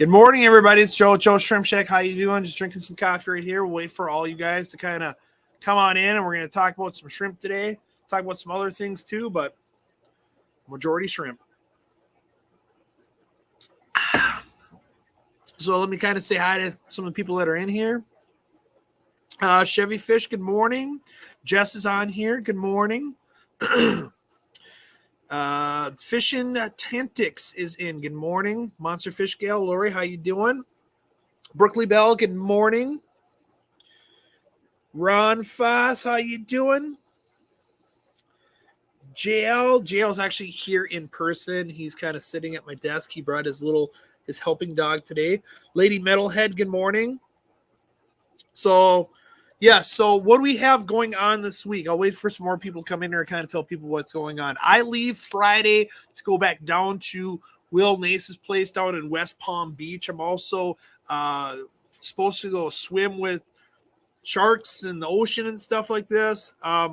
Good morning, everybody. It's Joe's Shrimp Shack. How you doing? Just drinking some coffee right here. We'll wait for all you guys to kind of come on in, and we're going to talk about some shrimp today. Talk about some other things too, but majority shrimp. So let me kind of say hi to some of the people that are in here. Chevy Fish, good morning. Jess is on here. Good morning. Fishing Tantix is in. Good morning. Monster Fish Gal, Lori, how you doing? Brookley Bell, good morning. Ron Foss, how you doing? JL's actually here in person. He's kind of sitting at my desk. He brought his helping dog today. Lady Metalhead, good morning. So what do we have going on this week? I'll wait for some more people to come in here and kind of tell people what's going on. I leave Friday to go back down to Will Nace's place down in West Palm Beach. I'm also supposed to go swim with sharks in the ocean and stuff like this. I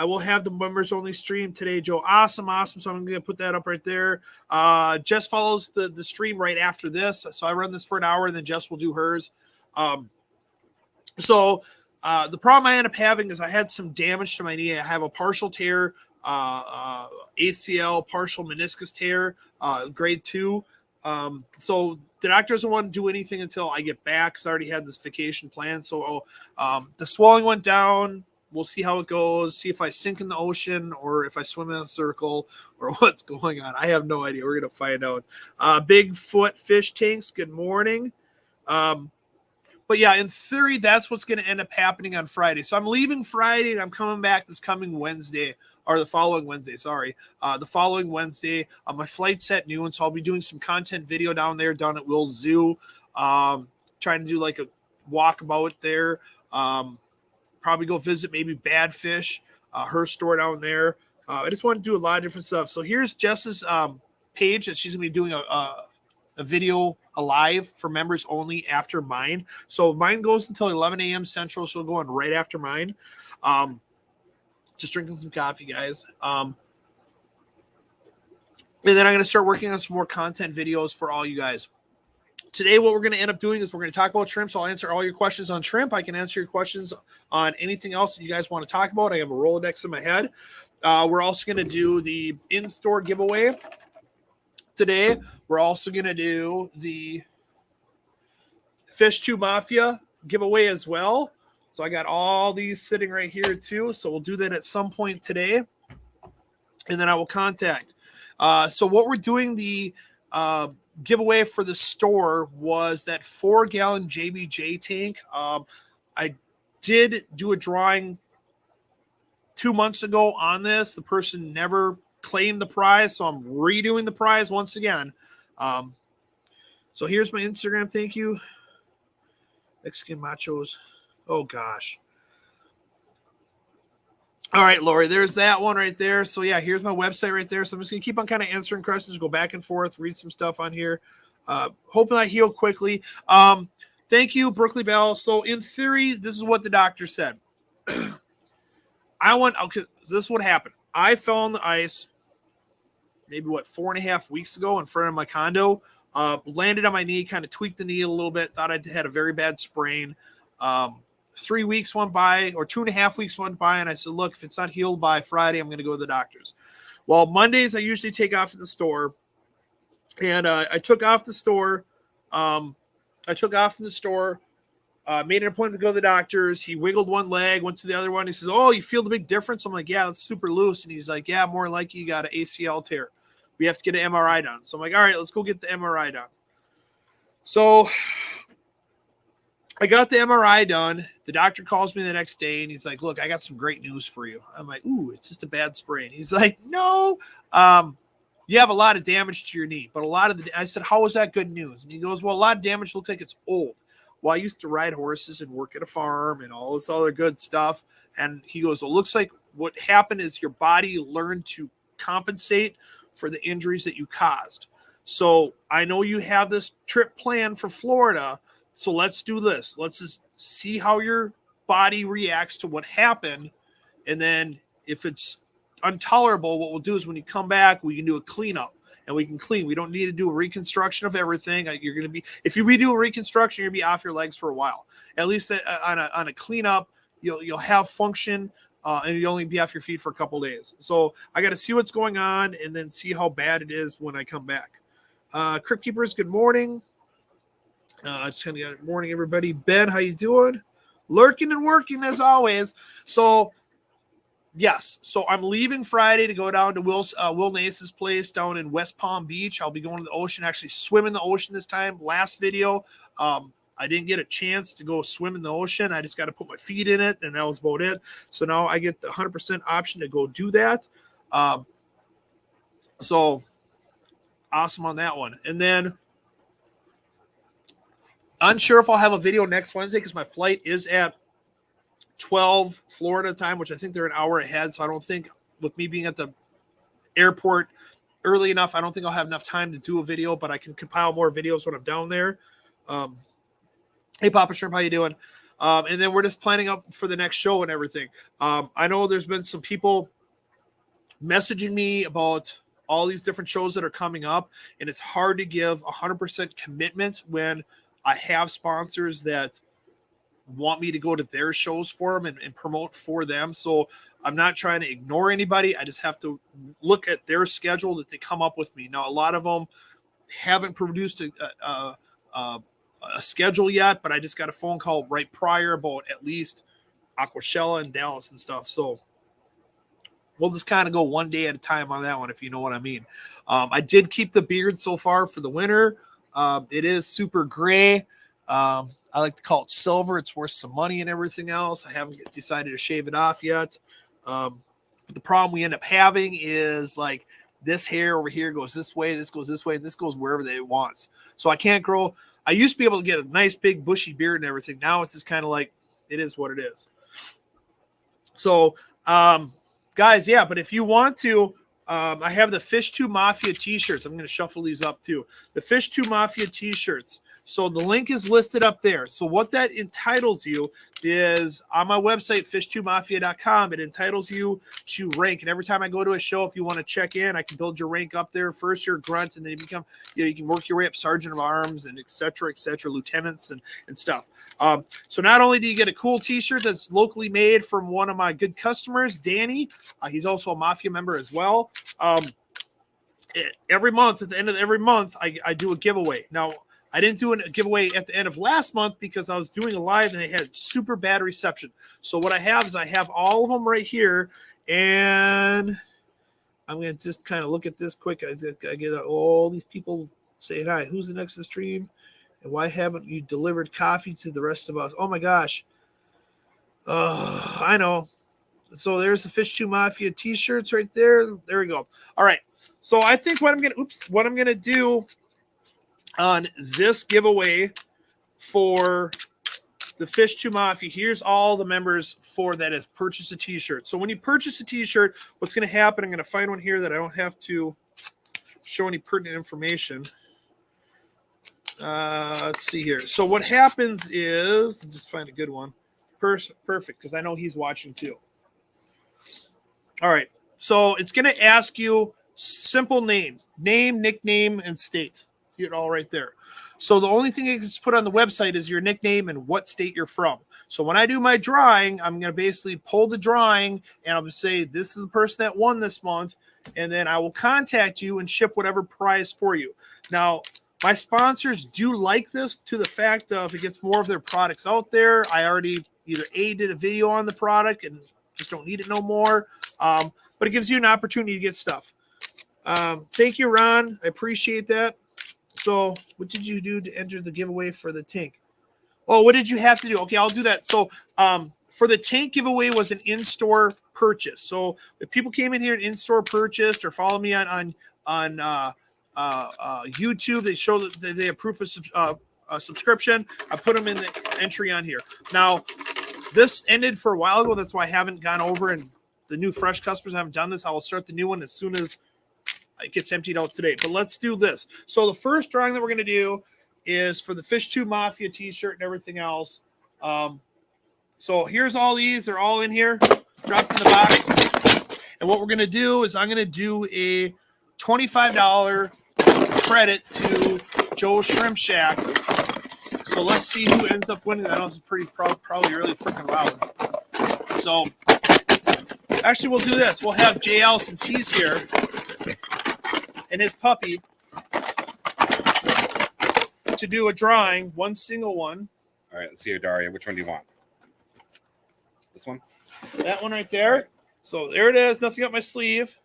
will have the members only stream today, Joe. Awesome. So I'm going to put that up right there. Jess follows the stream right after this. So I run this for an hour and then Jess will do hers. So the problem I end up having is I had some damage to my knee. I have a partial tear, ACL, partial meniscus tear, grade 2. So the doctor doesn't want to do anything until I get back because I already had this vacation plan. So the swelling went down. We'll see how it goes, see if I sink in the ocean or if I swim in a circle or what's going on. I have no idea. We're going to find out. Bigfoot Fish Tanks, good morning. But yeah, in theory, that's what's going to end up happening on Friday. So I'm leaving Friday and I'm coming back this coming Wednesday, or the following Wednesday, sorry. The following Wednesday, my flight's at noon, so I'll be doing some content video down at Will's Zoo, trying to do like a walkabout there. Probably go visit maybe Bad Fish, her store down there. I just want to do a lot of different stuff. So here's Jess's page that she's going to be doing a video live for members only after mine. So mine goes until 11 a.m. Central. So go on right after mine. Just drinking some coffee, guys. And then I'm going to start working on some more content videos for all you guys. Today, what we're going to end up doing is we're going to talk about shrimp. So I'll answer all your questions on shrimp. I can answer your questions on anything else that you guys want to talk about. I have a Rolodex in my head. We're also going to do the in-store giveaway. Today, we're also going to do the FishTube Mafia giveaway as well. So I got all these sitting right here too. So we'll do that at some point today. And then I will contact. So what we're doing, the giveaway for the store was that 4-gallon JBJ tank. I did do a drawing 2 months ago on this. The person never claimed the prize, so I'm redoing the prize once again. So here's my Instagram. Thank you, Mexican Machos. Oh gosh. All right, Lori, there's that one right there. So yeah, here's my website right there. So I'm just gonna keep on kind of answering questions, go back and forth, read some stuff on here. Hoping I heal quickly. Thank you, Brookley Bell. So in theory, this is what the doctor said. Okay, this is what happened. I fell on the ice maybe 4.5 weeks ago in front of my condo, landed on my knee, kind of tweaked the knee a little bit, thought I had a very bad sprain. 3 weeks went by, or 2.5 weeks went by, and I said, look, if it's not healed by Friday, I'm going to go to the doctor's. Well, Mondays, I usually take off at the store, and I took off the store. Made an appointment to go to the doctor's. He wiggled one leg, went to the other one. He says, oh, you feel the big difference? I'm like, yeah, it's super loose. And he's like, yeah, more likely you got an ACL tear. We have to get an MRI done. So I'm like, all right, let's go get the MRI done. So I got the MRI done. The doctor calls me the next day, and he's like, look, I got some great news for you. I'm like, ooh, it's just a bad sprain. He's like, no, you have a lot of damage to your knee. But I said, how is that good news? And he goes, well, a lot of damage looks like it's old. Well, I used to ride horses and work at a farm and all this other good stuff. And he goes, it looks like what happened is your body learned to compensate for the injuries that you caused. So I know you have this trip planned for Florida. So let's do this. Let's just see how your body reacts to what happened. And then if it's intolerable, what we'll do is when you come back, we can do a cleanup. and we can clean. We don't need to do a reconstruction of everything. You're going to be, if you redo a reconstruction, you're going to be off your legs for a while. At least on a cleanup, you'll have function, and you'll only be off your feet for a couple days. So I got to see what's going on and then see how bad it is when I come back. Crypt Keepers, good morning. Good morning, everybody. Ben, how you doing? Lurking and working as always. So yes, so I'm leaving Friday to go down to Will Nace's place down in West Palm Beach. I'll be going to the ocean, actually swim in the ocean this time. Last video, I didn't get a chance to go swim in the ocean. I just got to put my feet in it, and that was about it. So now I get the 100% option to go do that. So awesome on that one. And then unsure if I'll have a video next Wednesday because my flight is at 12 Florida time, which I think they're an hour ahead. So I don't think, with me being at the airport early enough, I don't think I'll have enough time to do a video, but I can compile more videos when I'm down there. Hey, Papa Shrimp, how you doing? And then we're just planning up for the next show and everything. I know there's been some people messaging me about all these different shows that are coming up, and it's hard to give 100% commitment when I have sponsors that want me to go to their shows for them and promote for them. So I'm not trying to ignore anybody. I just have to look at their schedule that they come up with me. Now, a lot of them haven't produced a schedule yet, but I just got a phone call right prior about at least Aquashella and Dallas and stuff. So we'll just kind of go one day at a time on that one, if you know what I mean. I did keep the beard so far for the winter. It is super gray. I like to call it silver. It's worth some money and everything else. I haven't decided to shave it off yet. But the problem we end up having is like this hair over here goes this way, this goes this way, and this goes wherever they want. So I can't grow. I used to be able to get a nice big bushy beard and everything. Now it's just kind of like, it is what it is. So, guys, yeah, but if you want to, I have the FishTube Mafia t-shirts. I'm going to shuffle these up too. The FishTube Mafia t-shirts. So the link is listed up there. So what that entitles you is on my website, fishtubemafia.com. It entitles you to rank. And every time I go to a show, if you want to check in, I can build your rank up there. First you're a grunt, and then you become, you can work your way up sergeant of arms and et cetera, lieutenants and stuff. So not only do you get a cool t-shirt that's locally made from one of my good customers, Danny, he's also a Mafia member as well. Every month, at the end of every month, I do a giveaway. Now, I didn't do a giveaway at the end of last month because I was doing a live and they had super bad reception. So what I have is I have all of them right here, and I'm going to just kind of look at this quick. I get all these people saying, hi, who's the next to the stream? And why haven't you delivered coffee to the rest of us? Oh my gosh. I know. So there's the FishTube Mafia t-shirts right there. There we go. All right. So I think what I'm going to do on this giveaway for the FishTube Mafia, here's all the members for that have purchased a t-shirt. So when you purchase a t-shirt, what's going to happen, I'm going to find one here that I don't have to show any pertinent information. Let's see here. So what happens is, just find a good one. Perfect, because I know he's watching too. All right. So it's going to ask you simple names, name, nickname, and state. See it all right there. So the only thing you can put on the website is your nickname and what state you're from. So when I do my drawing, I'm going to basically pull the drawing and I'm going to say, this is the person that won this month. And then I will contact you and ship whatever prize for you. Now, my sponsors do like this to the fact of it gets more of their products out there. I already either did a video on the product and just don't need it no more. But it gives you an opportunity to get stuff. Thank you, Ron. I appreciate that. So what did you do to enter the giveaway for the tank? Oh, what did you have to do? Okay, I'll do that. So for the tank giveaway was an in-store purchase. So if people came in here and in-store purchased or follow me on YouTube, they show that they have proof of subscription. I put them in the entry on here. Now, this ended for a while ago. That's why I haven't gone over, and the new fresh customers haven't done this. I will start the new one as soon as it gets emptied out today. But let's do this. So the first drawing that we're going to do is for the FishTube Mafia t-shirt and everything else. So here's all these. They're all in here, dropped in the box. And what we're going to do is I'm going to do a $25 credit to Joe's Shrimp Shack. So let's see who ends up winning. I know it's pretty probably really freaking loud. So actually, we'll do this. We'll have JL, since he's here, and his puppy, to do a drawing, one single one. All right, let's see, Daria. Which one do you want? This one? That one right there. Right. So there it is. Nothing up my sleeve.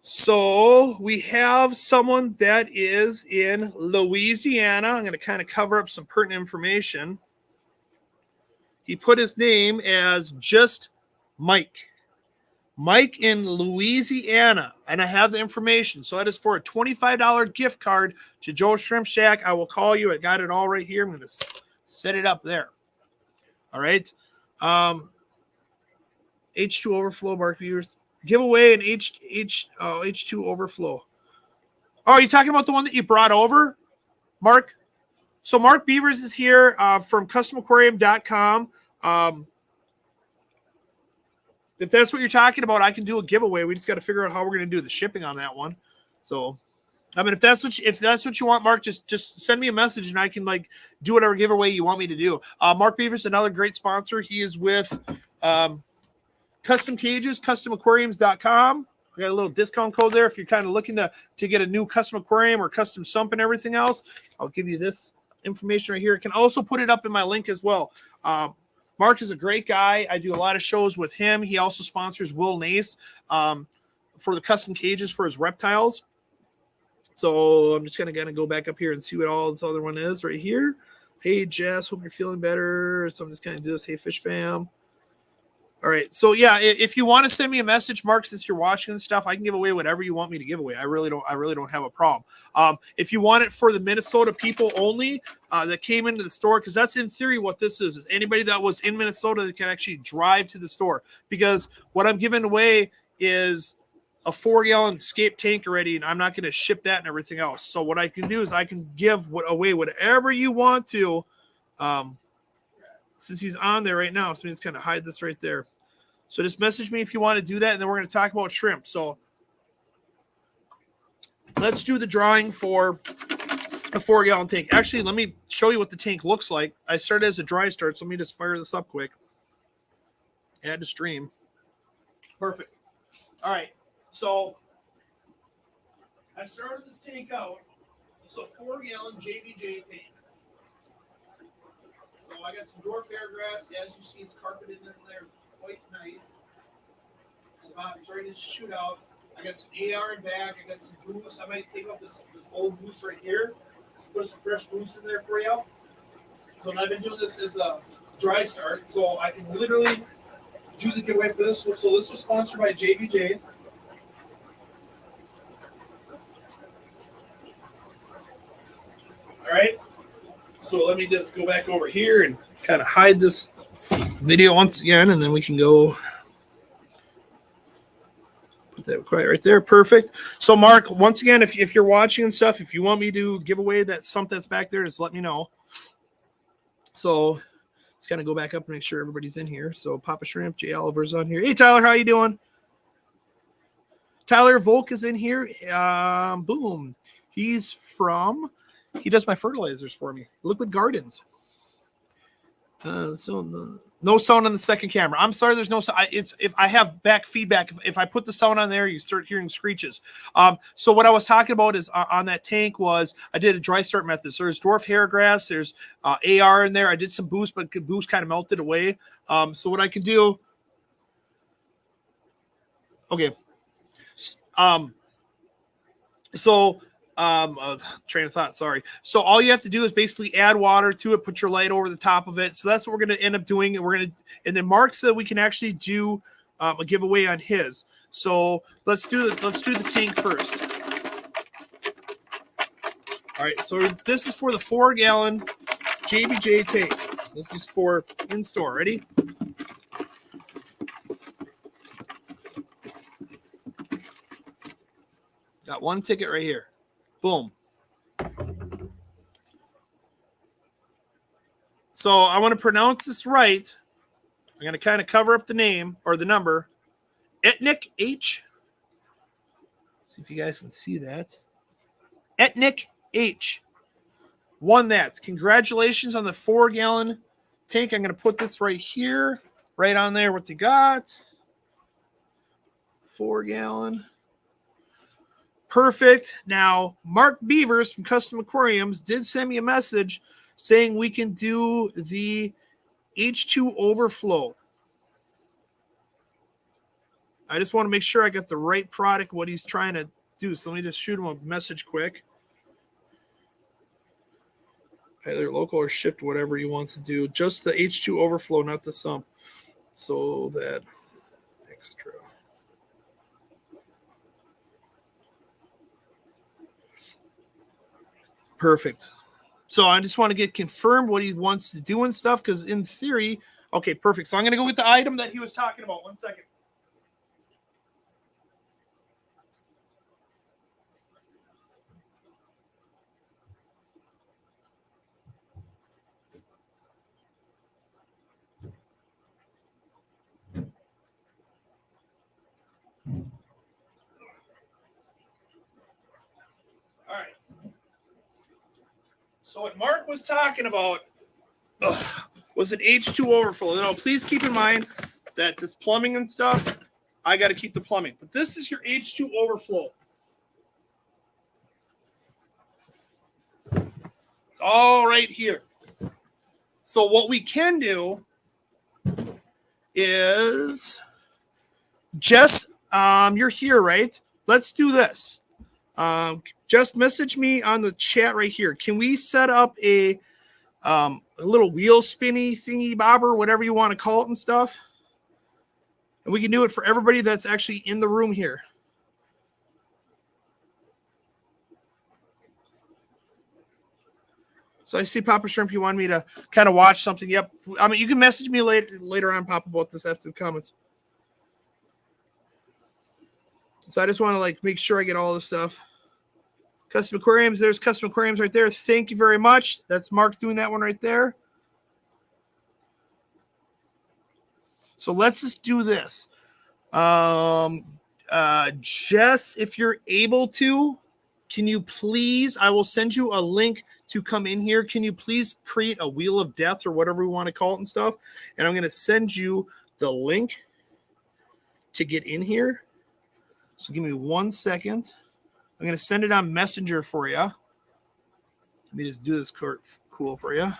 So we have someone that is in Louisiana. I'm going to kind of cover up some pertinent information. He put his name as just Mike. Mike in Louisiana. And I have the information. So that is for a $25 gift card to Joe's Shrimp Shack. I will call you. I got it all right here. I'm going to set it up there. All right. H2 Overflow, Mark Beavers. Giveaway an H2 Overflow. Oh, are you talking about the one that you brought over, Mark? So Mark Beavers is here from customaquarium.com. If that's what you're talking about, I can do a giveaway. We just got to figure out how we're going to do the shipping on that one. So, I mean, if that's what you want, Mark, just send me a message and I can like do whatever giveaway you want me to do. Mark Beavers, another great sponsor. He is with Custom Cages, customaquariums.com. I got a little discount code there if you're kind of looking to get a new custom aquarium or custom sump and everything else. I'll give you this information right here. I can also put it up in my link as well. Mark is a great guy. I do a lot of shows with him. He also sponsors Will Nace for the custom cages for his reptiles. So I'm just going to go back up here and see what all this other one is right here. Hey, Jess, hope you're feeling better. So I'm just going to do this. Hey, Fish Fam. All right. So, yeah, if you want to send me a message, Mark, since you're watching and stuff, I can give away whatever you want me to give away. I really don't have a problem. If you want it for the Minnesota people only that came into the store, because that's in theory what this is anybody that was in Minnesota that can actually drive to the store, because what I'm giving away is a 4-gallon scape tank already, and I'm not going to ship that and everything else. So what I can do is I can give away whatever you want to. Since he's on there right now, so I'm just kind of hide this right there. So just message me if you want to do that, and then we're going to talk about shrimp. So let's do the drawing for a 4-gallon tank. Actually, let me show you what the tank looks like. I started as a dry start, so let me just fire this up quick. Add to stream. Perfect. All right. So I started this tank out. It's a 4-gallon JBJ tank. So I got some dwarf air grass. As you see, it's carpeted in there quite nice. The bottom's ready to shoot out. I got some AR in back. I got some boost. I might take up this old boost right here. Put some fresh boost in there for you. But I've been doing this as a dry start, so I can literally do the giveaway for this. So this was sponsored by JBJ. All right. So let me just go back over here and kind of hide this video once again, and then we can go put that quiet right there. Perfect. So Mark, once again, if you're watching and stuff, if you want me to give away that sump that's back there, just let me know. So let's kind of go back up and make sure everybody's in here. So Papa Shrimp, Jay Oliver's on here. Hey Tyler, how you doing? Tyler Volk is in here. Boom. He does my fertilizers for me. Liquid Gardens. So no sound on the second camera. I'm sorry, there's no sound. If I have back feedback, if I put the sound on there, you start hearing screeches. So what I was talking about is on that tank was I did a dry start method. So there's dwarf hair grass, there's AR in there. I did some boost, but boost kind of melted away. So what I can do. Okay. Train of thought, sorry. So all you have to do is basically add water to it, put your light over the top of it. So that's what we're going to end up doing. And then Mark said we can actually do a giveaway on his. So let's do the tank first. All right, so this is for the 4-gallon JBJ tank. This is for in-store. Ready? Got one ticket right here. Boom. So I want to pronounce this right. I'm going to kind of cover up the name or the number. Etnik H. See if you guys can see that. Etnic H won that. Congratulations on the 4-gallon tank. I'm going to put this right here, right on there what they got. 4-gallon. Perfect. Now, Mark Beavers from Custom Aquariums did send me a message saying we can do the H2 Overflow. I just want to make sure I got the right product, what he's trying to do. So let me just shoot him a message quick. Either local or shipped, whatever he wants to do. Just the H2 Overflow, not the sump. So that extra. Perfect. So I just want to get confirmed what he wants to do and stuff, because in theory, okay, perfect. So I'm going to go with the item that he was talking about. 1 second. All right. So what Mark was talking about was an H2 Overflow. Now, please keep in mind that this plumbing and stuff, I got to keep the plumbing. But this is your H2 Overflow. It's all right here. So what we can do is Jess, you're here, right? Let's do this. Just message me on the chat right here. Can we set up a little wheel spinny thingy bobber, whatever you want to call it and stuff? And we can do it for everybody that's actually in the room here. So I see Papa Shrimp, you wanted me to kind of watch something. Yep. I mean, you can message me later on, Papa, about this after the comments. So I just want to make sure I get all this stuff. Custom Aquariums. There's Custom Aquariums right there. Thank you very much. That's Mark doing that one right there. So let's just do this. Jess, if you're able to, can you please, I will send you a link to come in here. Can you please create a wheel of death or whatever we want to call it and stuff? And I'm going to send you the link to get in here. So give me 1 second. I'm going to send it on Messenger for you. Let me just do this cool for you. And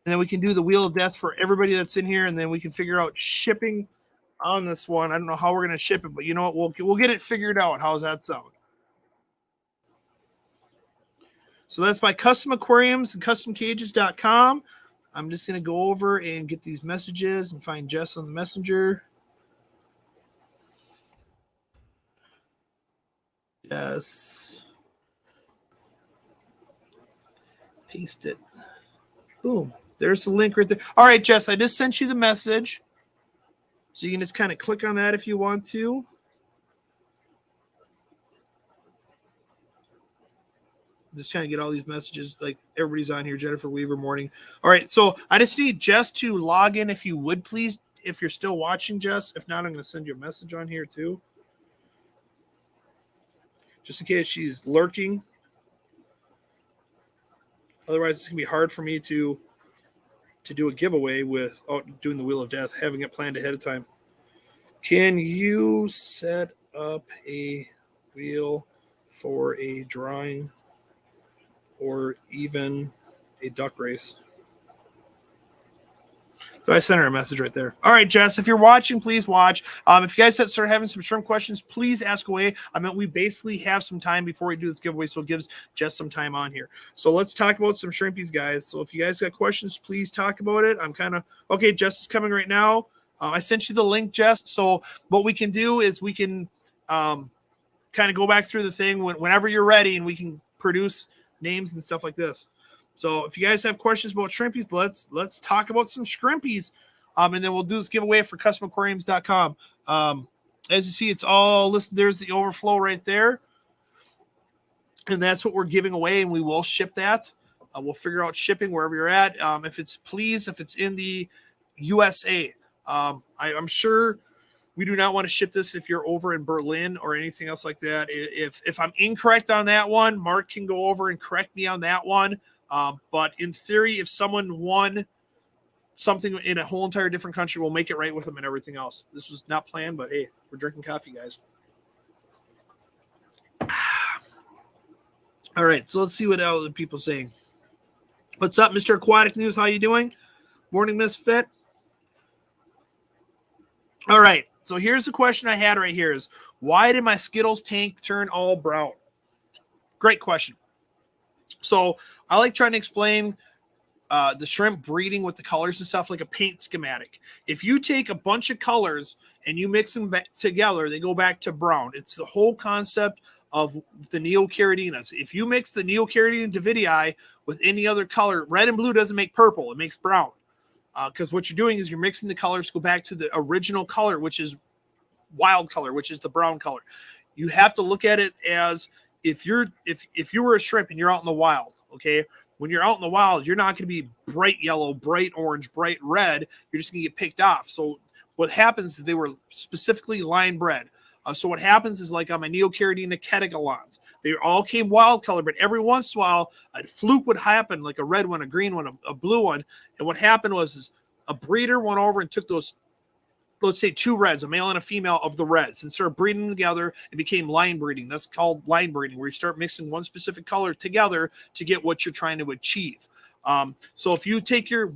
then we can do the wheel of death for everybody that's in here. And then we can figure out shipping on this one. I don't know how we're going to ship it, but you know what? We'll get it figured out. How's that sound? So that's by Custom Aquariums and CustomCages.com. I'm just going to go over and get these messages and find Jess on the Messenger. Yes. Paste it. Boom. There's the link right there. All right, Jess, I just sent you the message. So you can just kind of click on that if you want to. Just trying to get all these messages. Like everybody's on here. Jennifer Weaver, morning. All right, so I just need Jess to log in if you would, please. If you're still watching, Jess. If not, I'm going to send you a message on here too. Just in case she's lurking. Otherwise, it's going to be hard for me to do a giveaway without doing the Wheel of Death, having it planned ahead of time. Can you set up a wheel for a drawing or even a duck race? So I sent her a message right there. All right, Jess, if you're watching, please watch. If you guys start having some shrimp questions, please ask away. I mean, we basically have some time before we do this giveaway, so it gives Jess some time on here. So let's talk about some shrimpies, guys. So if you guys got questions, please talk about it. I'm kind of – okay, Jess is coming right now. I sent you the link, Jess. So what we can do is we can kind of go back through the thing whenever you're ready, and we can produce names and stuff like this. So if you guys have questions about shrimpies, let's talk about some shrimpies. And then we'll do this giveaway for customaquariums.com. As you see, it's all listed. There's the overflow right there. And that's what we're giving away, and we will ship that. We'll figure out shipping wherever you're at. If it's in the USA. I'm sure We do not want to ship this if you're over in Berlin or anything else like that. If I'm incorrect on that one, Mark can go over and correct me on that one. But in theory, if someone won something in a whole entire different country, we'll make it right with them and everything else. This was not planned, but hey, we're drinking coffee, guys. All right, so let's see what other people are saying. What's up, Mr. Aquatic News? How you doing? Morning, Misfit. All right, so here's the question I had right here is, why did my Skittles tank turn all brown? Great question. So I like trying to explain the shrimp breeding with the colors and stuff like a paint schematic. If you take a bunch of colors and you mix them back together, they go back to brown. It's the whole concept of the Neocaridinas. If you mix the Neocaridina davidii with any other color, red and blue doesn't make purple, it makes brown. Because what you're doing is you're mixing the colors to go back to the original color, which is wild color, which is the brown color. You have to look at it as if you were a shrimp and you're out in the wild, okay? When you're out in the wild, you're not going to be bright yellow, bright orange, bright red. You're just going to get picked off. So what happens is they were specifically line bred. So what happens is like on my Neocaridina catagallons, they all came wild color, but every once in a while a fluke would happen, like a red one, a green one, a blue one. And what happened was is a breeder went over and took those, let's say 2 reds, a male and a female of the reds, and started breeding them together and became line breeding. That's called line breeding, where you start mixing one specific color together to get what you're trying to achieve. So if you take your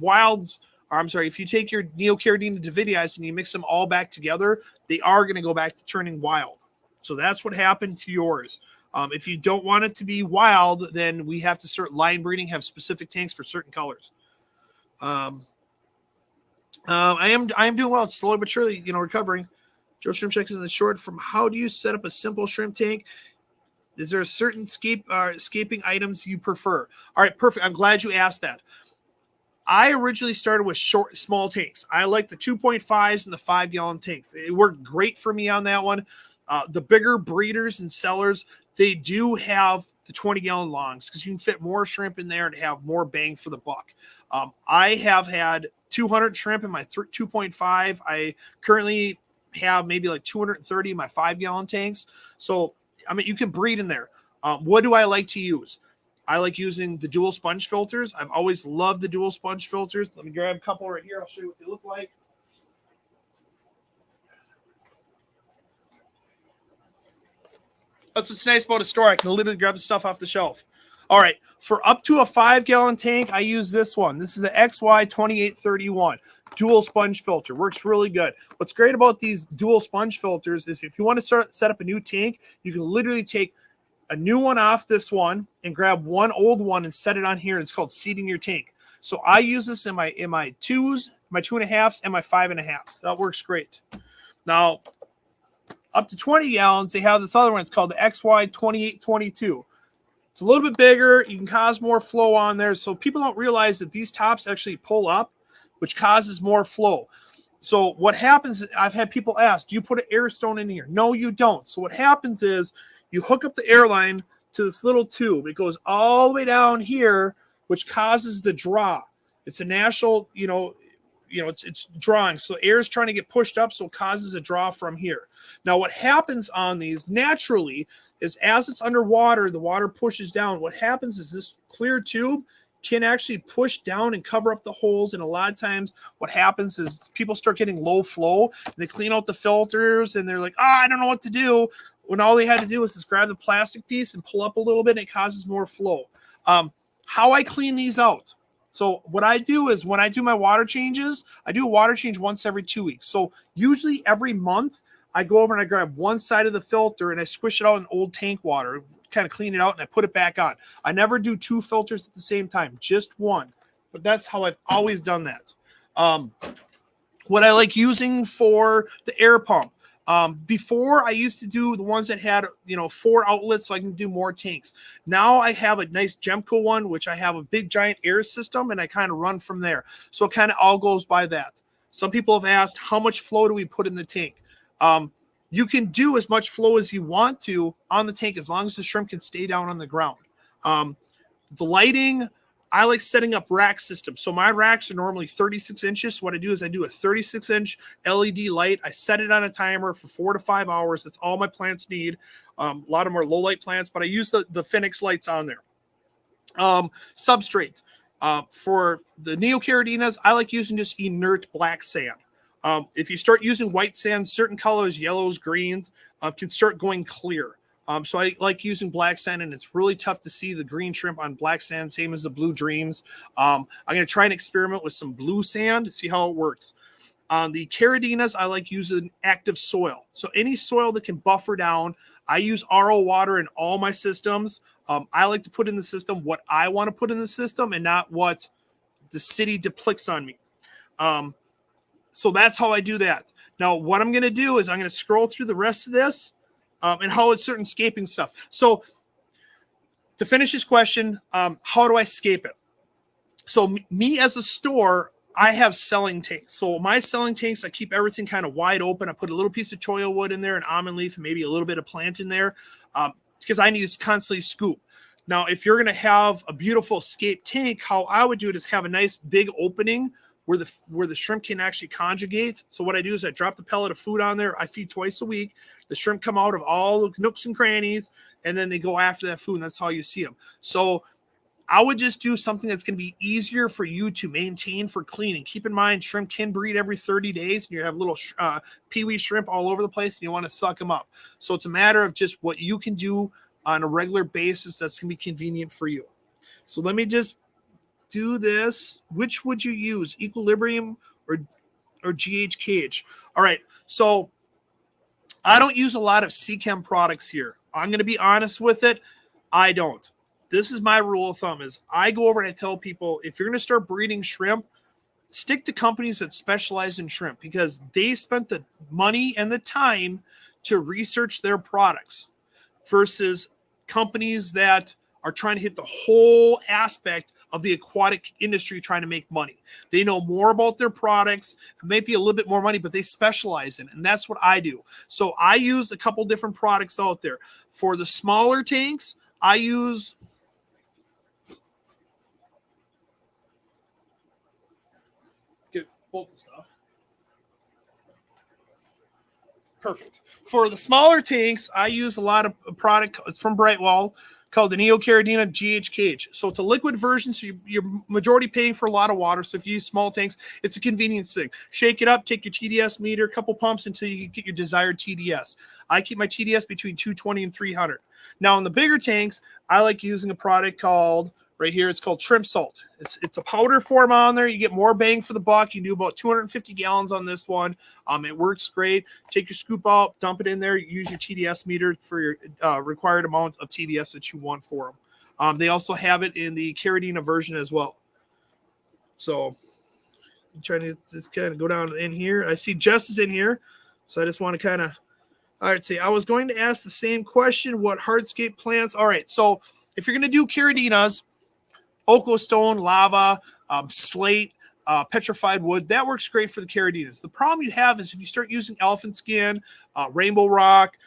if you take your Neocaridina davidii and you mix them all back together, they are going to go back to turning wild. So that's what happened to yours. If you don't want it to be wild, then we have to start line breeding, have specific tanks for certain colors. I am doing well, slowly but surely, recovering. Joe Shrimp Shack is in the short from how do you set up a simple shrimp tank? Is there a certain scaping items you prefer? All right, perfect. I'm glad you asked that. I originally started with small tanks. I like the 2.5s and the 5-gallon tanks. It worked great for me on that one. The bigger breeders and sellers, they do have the 20-gallon longs because you can fit more shrimp in there and have more bang for the buck. I have had 200 shrimp in my 2.5. I currently have maybe like 230 in my 5-gallon tanks. So, I mean, you can breed in there. What do I like to use? I like using the dual sponge filters. I've always loved the dual sponge filters. Let me grab a couple right here. I'll show you what they look like. That's what's nice about a store. I can literally grab the stuff off the shelf. All right. For up to a 5-gallon tank, I use this one. This is the XY2831 dual sponge filter. Works really good. What's great about these dual sponge filters is if you want to set up a new tank, you can literally take a new one off this one and grab one old one and set it on here. It's called seeding your tank. So I use this in my 2s, my 2.5s, and my 5.5s. That works great. Now, up to 20 gallons, they have this other one. It's called the XY2822. It's a little bit bigger. You can cause more flow on there. So people don't realize that these tops actually pull up, which causes more flow. So what happens, I've had people ask, do you put an air stone in here? No, you don't. So what happens is you hook up the air line to this little tube. It goes all the way down here, which causes the draw. It's a natural, it's drawing. So air is trying to get pushed up, so it causes a draw from here. Now, what happens on these naturally is as it's underwater, the water pushes down. What happens is this clear tube can actually push down and cover up the holes. And a lot of times what happens is people start getting low flow. They clean out the filters and they're like, I don't know what to do. When all they had to do was just grab the plastic piece and pull up a little bit, and it causes more flow. How I clean these out. So what I do is when I do my water changes, I do a water change once every 2 weeks. So usually every month I go over and I grab one side of the filter and I squish it out in old tank water, kind of clean it out, and I put it back on. I never do 2 filters at the same time, just one. But that's how I've always done that. What I like using for the air pump. Before I used to do the ones that had, 4 outlets so I can do more tanks. Now I have a nice Gemco one, which I have a big giant air system and I kind of run from there. So it kind of all goes by that. Some people have asked, how much flow do we put in the tank? You can do as much flow as you want to on the tank as long as the shrimp can stay down on the ground. The lighting, I like setting up rack systems. So my racks are normally 36 inches. So what I do is I do a 36-inch LED light. I set it on a timer for 4 to 5 hours. That's all my plants need. A lot of them are low light plants, but I use the Phoenix lights on there. Substrate. For the Neocaridinas, I like using just inert black sand. If you start using white sand, certain colors, yellows, greens, can start going clear. So I like using black sand, and it's really tough to see the green shrimp on black sand, same as the blue dreams. I'm going to try and experiment with some blue sand to see how it works. On the Caridinas, I like using active soil. So any soil that can buffer down. I use RO water in all my systems. I like to put in the system what I want to put in the system and not what the city depicts on me. So that's how I do that. Now, what I'm going to do is I'm going to scroll through the rest of this and how it's certain scaping stuff. So to finish this question, how do I scape it? So me as a store, I have selling tanks. So my selling tanks, I keep everything kind of wide open. I put a little piece of cholla wood in there, an almond leaf, and maybe a little bit of plant in there because I need to constantly scoop. Now, if you're going to have a beautiful scape tank, how I would do it is have a nice big opening where the shrimp can actually conjugate. So what I do is I drop the pellet of food on there. I feed twice a week. The shrimp come out of all the nooks and crannies, and then they go after that food, and that's how you see them. So I would just do something that's going to be easier for you to maintain for cleaning. Keep in mind, shrimp can breed every 30 days, and you have little peewee shrimp all over the place, and you want to suck them up. So it's a matter of just what you can do on a regular basis that's going to be convenient for you. So let me just do this. Which would you use, Equilibrium or GH Cage? All right, so I don't use a lot of CChem products here. I'm going to be honest with it. I don't. This is my rule of thumb is I go over and I tell people, if you're going to start breeding shrimp, stick to companies that specialize in shrimp because they spent the money and the time to research their products versus companies that are trying to hit the whole aspect of the aquatic industry trying to make money. They know more about their products, maybe a little bit more money, but they specialize in it. And that's what I do. So I use a couple different products out there. For the smaller tanks, I use... both the stuff. Perfect. For the smaller tanks, I use a lot of product. It's from Brightwall called the Neocaridina GH Cage. So it's a liquid version, so you're majority paying for a lot of water. So if you use small tanks, it's a convenience thing. Shake it up, take your TDS meter, a couple pumps until you get your desired TDS. I keep my TDS between 220 and 300. Now in the bigger tanks, I like using a product called... right here, it's called shrimp salt. It's a powder form on there. You get more bang for the buck. You can do about 250 gallons on this one. It works great. Take your scoop out, dump it in there. Use your TDS meter for your required amount of TDS that you want for them. They also have it in the Caridina version as well. So I'm trying to just kind of go down in here. I see Jess is in here, so I just want to kind of... All right, see, I was going to ask the same question. What hardscape plants? All right, so if you're going to do Caridinas, Oco stone, lava, slate, petrified wood, that works great for the Caridinas. The problem you have is if you start using elephant skin, rainbow rock,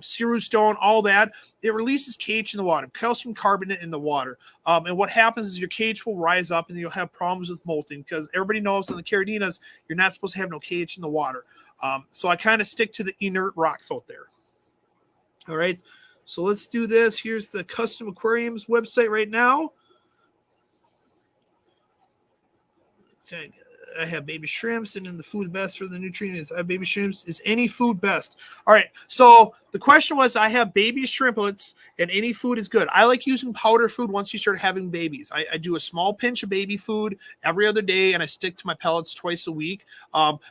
ceru stone, all that, it releases KH in the water, calcium carbonate in the water. And what happens is your KH will rise up and you'll have problems with molting because everybody knows in the Caridinas, you're not supposed to have no KH in the water. So I kind of stick to the inert rocks out there. All right, so let's do this. Here's the Custom Aquariums website right now. I have baby shrimps, and then the food best for the nutrients. I have baby shrimps. Is any food best? All right. So the question was, I have baby shrimplets, and any food is good. I like using powder food once you start having babies. I do a small pinch of baby food every other day, and I stick to my pellets twice a week.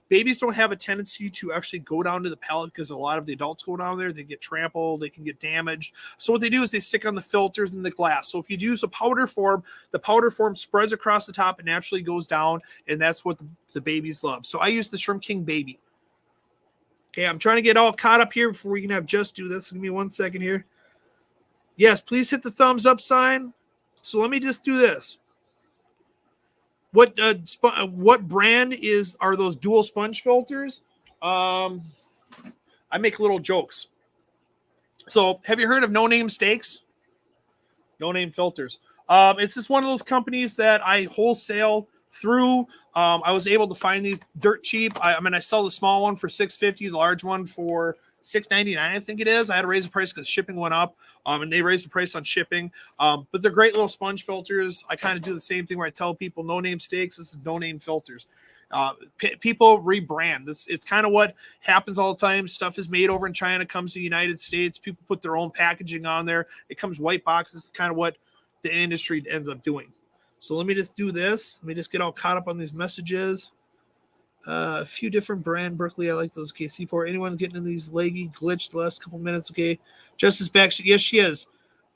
Babies don't have a tendency to actually go down to the pellet because a lot of the adults go down there. They get trampled. They can get damaged. So what they do is they stick on the filters and the glass. So if you use a powder form, the powder form spreads across the top and naturally goes down, and that's what the babies love. So I use the Shrimp King Baby. Okay, I'm trying to get all caught up here before we can have Just do this. Give me 1 second here. Yes, please hit the thumbs up sign. So let me just do this. What brand are those dual sponge filters? I make little jokes. So have you heard of No Name Steaks? No Name Filters. It's just one of those companies that I wholesale through. I was able to find these dirt cheap. I mean, I sell the small one for $6.50, the large one for $6.99, I think it is. I had to raise the price because shipping went up, and they raised the price on shipping. But they're great little sponge filters. I kind of do the same thing where I tell people No Name Steaks. This is No Name Filters. People rebrand. It's kind of what happens all the time. Stuff is made over in China, comes to the United States. People put their own packaging on there. It comes white boxes. It's kind of what the industry ends up doing. So let me just do this. Let me just get all caught up on these messages. A few different brand Berkeley. I like those. Okay, Seaport. Anyone getting in these leggy glitched the last couple minutes? Okay, Jess is back. Yes, she is.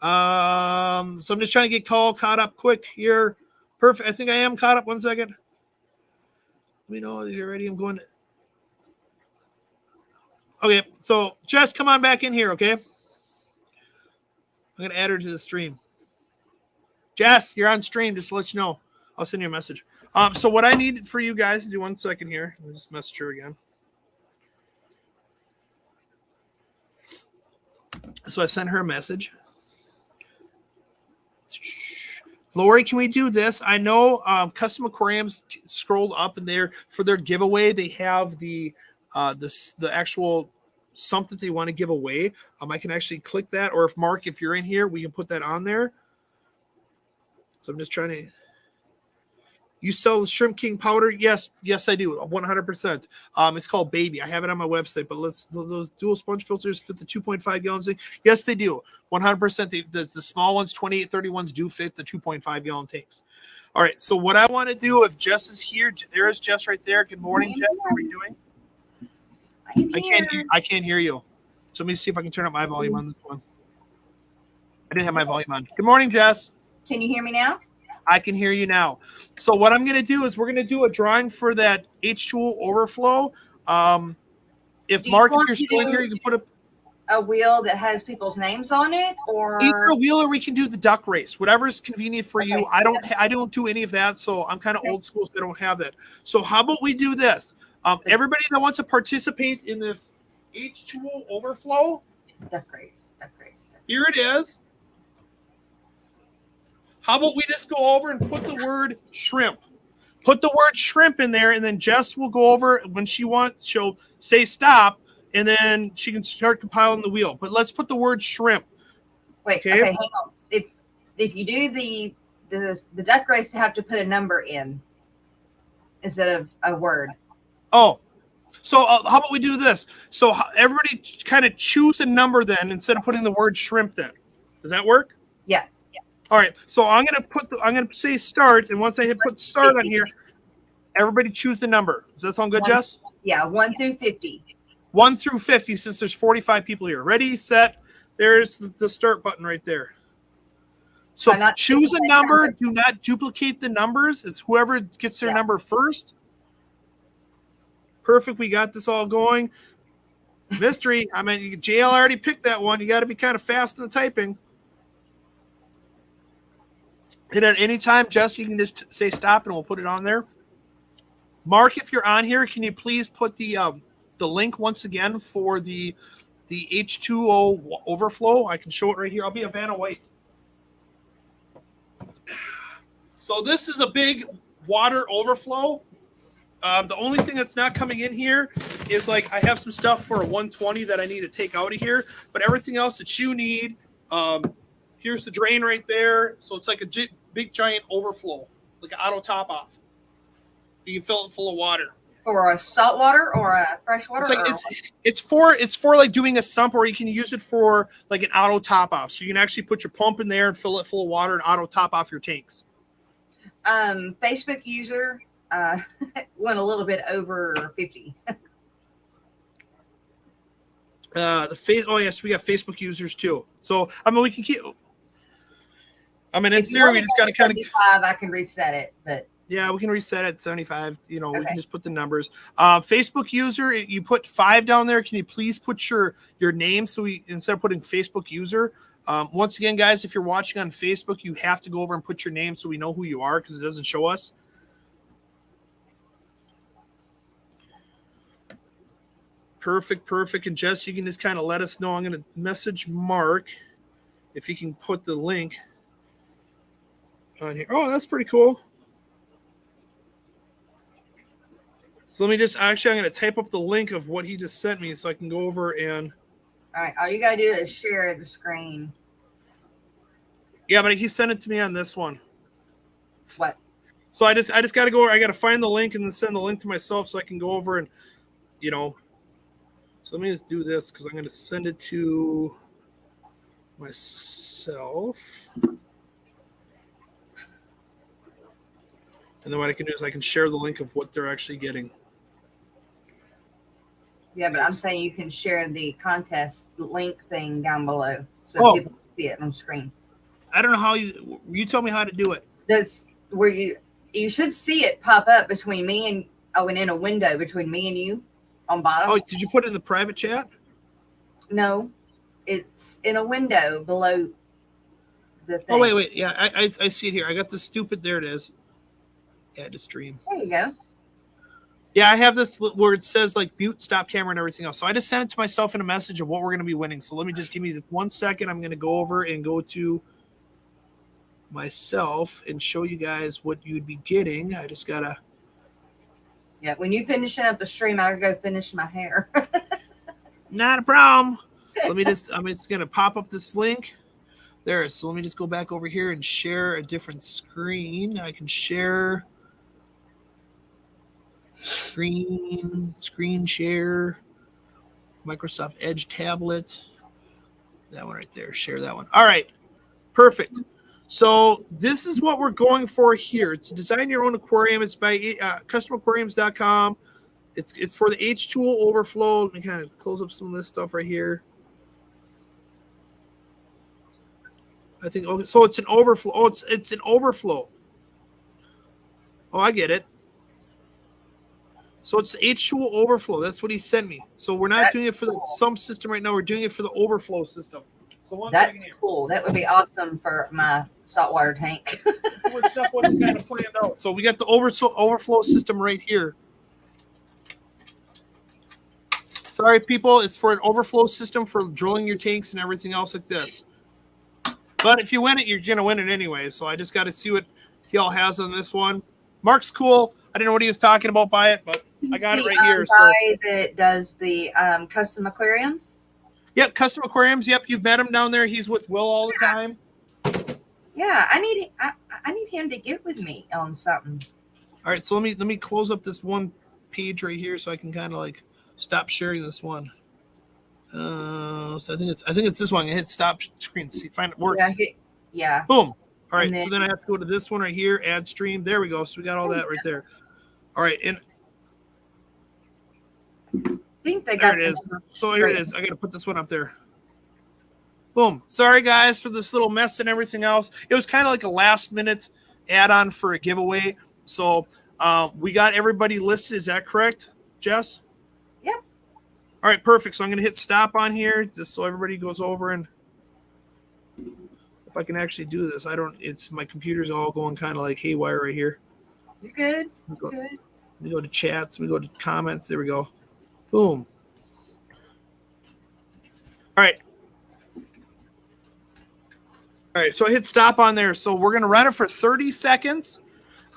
So I'm just trying to get caught up quick here. Perfect. I think I am caught up. 1 second. Let me know you're ready. I'm going. Okay, so Jess, come on back in here. Okay, I'm gonna add her to the stream. Jess, you're on stream. Just to let you know, I'll send you a message. So what I need for you guys to do 1 second here. Let me just message her again. So I sent her a message. Lori, can we do this? I know Custom Aquariums scrolled up in there for their giveaway. They have the actual something they want to give away. I can actually click that, or if Mark, if you're in here, we can put that on there. So I'm just trying to. You sell Shrimp King powder? Yes, I do. 100%. It's called Baby. I have it on my website. But those dual sponge filters fit the 2.5 gallons thing. Yes, they do. 100%. The small ones, 2831s, do fit the 2.5 gallon tanks. All right. So what I want to do, if Jess is here, there is Jess right there. Good morning, Jess. How are you doing? I can't hear you. So let me see if I can turn up my volume on this one. I didn't have my volume on. Good morning, Jess. Can you hear me now? I can hear you now. So what I'm going to do is we're going to do a drawing for that H2O Overflow. If Mark, if you're still in here, you can put a wheel that has people's names on it, or either a wheel, or we can do the duck race, whatever is convenient for you. I don't do any of that, so I'm kind of old school, so I don't have that. So how about we do this? Everybody that wants to participate in this H2O Overflow, duck race. Here it is. How about we just go over and put the word shrimp? Put the word shrimp in there, and then Jess will go over when she wants. She'll say stop, and then she can start compiling the wheel. But let's put the word shrimp. Wait, okay, hang on. If you do the duck race, you have to put a number in instead of a word. Oh, so how about we do this? So everybody kind of choose a number then instead of putting the word shrimp. Then does that work? Yeah. All right, so I'm gonna say start, and once I hit put start on here, everybody choose the number. Does that sound good, Jess? Yeah, 1 through 50. 1 through 50, since there's 45 people here. Ready, set. There's the start button right there. So choose a number. Do not duplicate the numbers. It's whoever gets their number first. Perfect. We got this all going. Mystery. I mean, JL already picked that one. You got to be kind of fast in the typing. And at any time, Jess, you can just say stop, and we'll put it on there. Mark, if you're on here, can you please put the link once again for the H2O Overflow? I can show it right here. I'll be a Vanna White. So this is a big water overflow. The only thing that's not coming in here is I have some stuff for a 120 that I need to take out of here, but everything else that you need, here's the drain right there. So it's like a big giant overflow, like an auto top off. You can fill it full of water. For a salt water or a freshwater? It's for like doing a sump, or you can use it for like an auto top off. So you can actually put your pump in there and fill it full of water and auto top off your tanks. Facebook user went a little bit over 50. Oh yes, we got Facebook users too. So I mean, we can keep. I mean, in theory, we just got to kind of. I can reset it, but yeah, we can reset it 75. We can just put the numbers. Facebook user, you put 5 down there. Can you please put your name? So we, instead of putting Facebook user, once again, guys, if you're watching on Facebook, you have to go over and put your name so we know who you are, because it doesn't show us. Perfect. And Jess, you can just kind of let us know. I'm going to message Mark if he can put the link. on here. Oh, that's pretty cool. So let me just, actually, I'm going to type up the link of what he just sent me so I can go over and. All right. All you got to do is share the screen. Yeah, but he sent it to me on this one. What? So I just got to go, I got to find the link and then send the link to myself so I can go over and, you know. So let me just do this because I'm going to send it to myself. And then what I can do is I can share the link of what they're actually getting. Yeah, but I'm saying you can share the contest link thing down below so people can see it on screen. I don't know how you tell me how to do it. That's where you should see it pop up between me and and in a window between me and you on bottom. Oh, did you put it in the private chat? No, it's in a window below the thing. Oh, wait. Yeah, I see it here. I got the stupid. There it is. Add to stream. There you go. Yeah, I have this where it says like mute, stop camera, and everything else. So I just sent it to myself in a message of what we're going to be winning. So let me just give me this 1 second. I'm going to go over and go to myself and show you guys what you'd be getting. I just got to. Yeah, when you finish up a stream, I'll go finish my hair. Not a problem. So I'm just going to pop up this link. There. So let me just go back over here and share a different screen. I can share screen share, Microsoft Edge tablet. That one right there. Share that one. All right. Perfect. So this is what we're going for here. It's design your own aquarium. It's by customaquariums.com. It's for the H2O Overflow. Let me kind of close up some of this stuff right here. I think, okay, so it's an overflow. Oh, it's an overflow. Oh, I get it. So it's H2O Overflow. That's what he sent me. So we're not doing it for the sump system right now. We're doing it for the overflow system. So that's cool. That would be awesome for my saltwater tank. Where stuff wasn't kind of planned out. So we got the overflow system right here. Sorry, people. It's for an overflow system for drilling your tanks and everything else like this. But if you win it, you're going to win it anyway. So I just got to see what he all has on this one. Mark's cool. I didn't know what he was talking about by it, but I got it right here. Guy that does the custom aquariums. Yep, custom aquariums. Yep, you've met him down there. He's with Will all the time. Yeah, I need him to get with me on something. All right, so let me close up this one page right here so I can kind of like stop sharing this one. So I think it's this one. I hit stop screen. See, find it works. Yeah. Boom. All right, so then I have to go to this one right here, add stream. There we go. So we got all that right there. All right, and I think they there it is. So here it is. I got to put this one up there. Boom. Sorry, guys, for this little mess and everything else. It was kind of like a last-minute add-on for a giveaway. So we got everybody listed. Is that correct, Jess? Yep. All right, perfect. So I'm going to hit stop on here just so everybody goes over and if I can actually do this. My computer's all going kind of like haywire right here. You're good. Let me go to chats. Let me go to comments. There we go. Boom. All right. All right, so I hit stop on there. So we're going to run it for 30 seconds.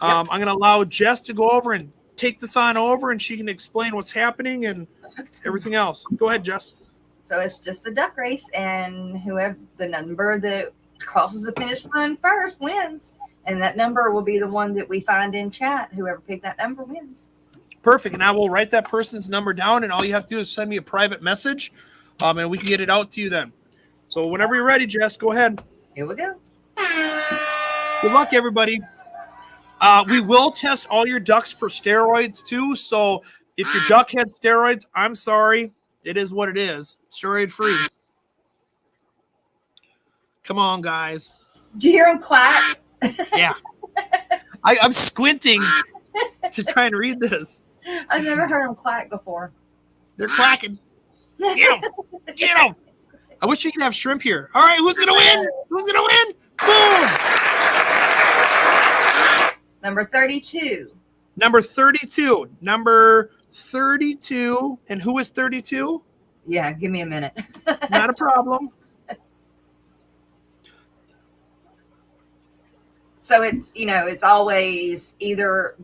Yep. I'm going to allow Jess to go over and take this on over, and she can explain what's happening and everything else. Go ahead, Jess. So it's just a duck race, and whoever the number that crosses the finish line first wins. And that number will be the one that we find in chat. Whoever picked that number wins. Perfect. And I will write that person's number down, and all you have to do is send me a private message, and we can get it out to you then. So whenever you're ready, Jess, go ahead. Here we go. Good luck, everybody. We will test all your ducks for steroids, too. So if your duck had steroids, I'm sorry. It is what it is. Steroid-free. Come on, guys. Did you hear him clack? Yeah. I'm squinting to try and read this. I've never heard them clack before. They're clacking. Get them. Get them. I wish we could have shrimp here. All right, who's going to win? Who's going to win? Boom. Number 32. Number 32. Number 32. And who is 32? Yeah, give me a minute. Not a problem. So it's, it's always either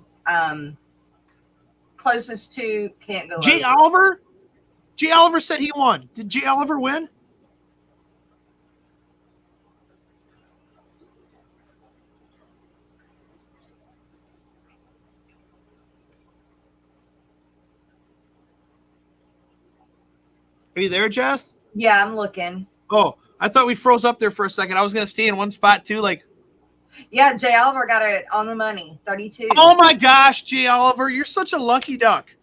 closest to can't go Jay over. Oliver? Jay Oliver said he won. Did Jay Oliver win? Are you there, Jess? Yeah, I'm looking. Oh, I thought we froze up there for a second. I was going to stay in one spot too. Like, Yeah, Jay Oliver got it on the money, 32. oh my gosh, Jay Oliver, you're such a lucky duck.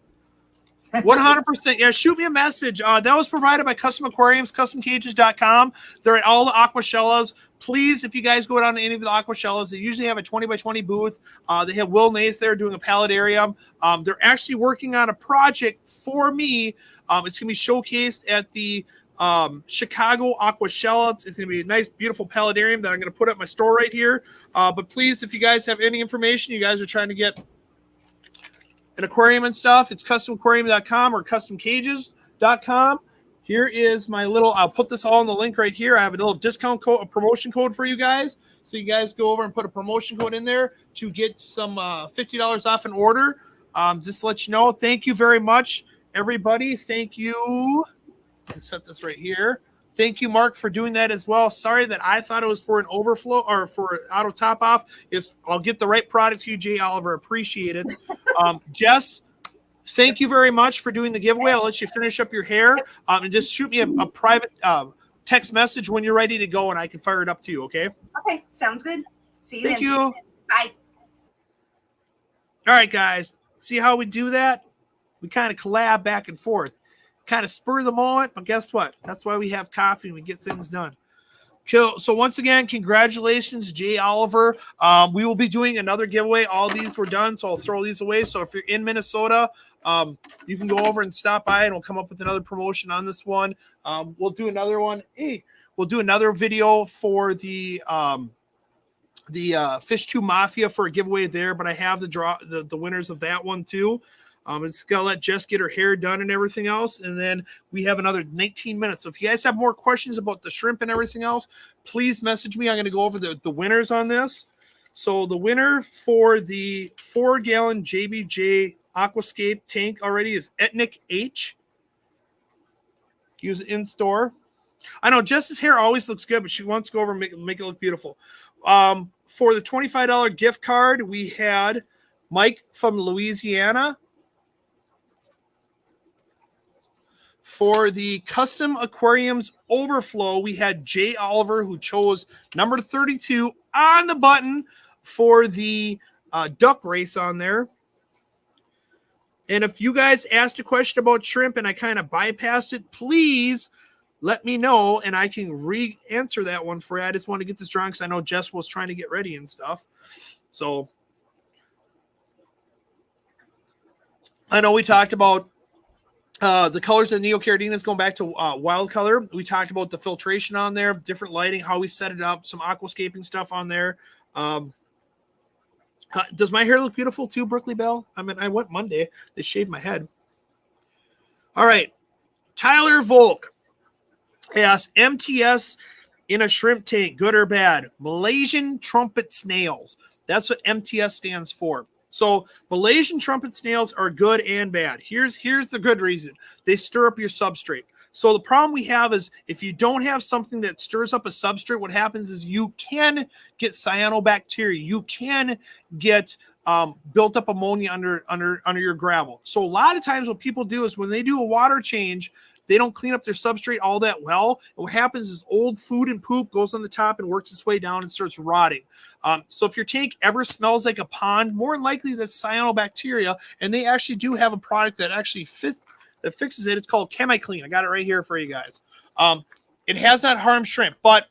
100%. Yeah, shoot me a message. That was provided by Custom Aquariums, customcages.com. They're at all the Aquashellas. Please, if you guys go down to any of the Aquashellas, they usually have a 20 by 20 booth. They have Will Nays there doing a palletarium. They're actually working on a project for me. It's going to be showcased at the Chicago Aquashella. It's going to be a nice, beautiful palletarium that I'm going to put up my store right here. But please, if you guys have any information, you guys are trying to get an aquarium and stuff, it's customaquarium.com or customcages.com. Here is my little, I'll put this all in the link right here. I have a little discount code, a promotion code for you guys. So you guys go over and put a promotion code in there to get some $50 off an order. Just to let you know, thank you very much, everybody. Thank you. Let's set this right here. Thank you, Mark, for doing that as well. Sorry that I thought it was for an overflow or for auto top off. I'll get the right product to you, Jay Oliver. Appreciate it. Jess, thank you very much for doing the giveaway. I'll let you finish up your hair and just shoot me a private text message when you're ready to go, and I can fire it up to you. Okay. Okay, sounds good. See you. Thank then. you. Bye. All right, guys. See how we do that? We kind of collab back and forth. Kind of spur the moment, but guess what? That's why we have coffee and we get things done. Cool. So once again, congratulations, Jay Oliver. We will be doing another giveaway. All these were done, so I'll throw these away. So if you're in Minnesota, you can go over and stop by, and we'll come up with another promotion on this one. We'll do another one. Hey, we'll do another video for the FishTube Mafia for a giveaway there, but I have the winners of that one too. It's gonna let Jess get her hair done and everything else, and then we have another 19 minutes. So if you guys have more questions about the shrimp and everything else, please message me. I'm gonna go over the winners on this. So the winner for the 4-gallon JBJ Aquascape tank already is Ethnic H. Use it in store. I know Jess's hair always looks good, but she wants to go over and make it look beautiful. For the $25 gift card, we had Mike from Louisiana. For the Custom Aquariums Overflow, we had Jay Oliver, who chose number 32 on the button for the duck race on there. And if you guys asked a question about shrimp and I kind of bypassed it, please let me know and I can re-answer that one for you. I just want to get this drawn because I know Jess was trying to get ready and stuff. So I know we talked about the colors of the Neocaridina is going back to wild color. We talked about the filtration on there, different lighting, how we set it up, some aquascaping stuff on there. Does my hair look beautiful too, Brookley Bell? I mean, I went Monday. They shaved my head. All right. Tyler Volk asks, MTS in a shrimp tank, good or bad? Malaysian trumpet snails. That's what MTS stands for. So Malaysian trumpet snails are good and bad. Here's the good reason. They stir up your substrate. So the problem we have is if you don't have something that stirs up a substrate, what happens is you can get cyanobacteria. You can get built up ammonia under your gravel. So a lot of times what people do is when they do a water change, they don't clean up their substrate all that well. And what happens is old food and poop goes on the top and works its way down and starts rotting. So if your tank ever smells like a pond, more than likely that's cyanobacteria. And they actually do have a product that actually fixes it. It's called ChemiClean. I got it right here for you guys. It has not harmed shrimp, but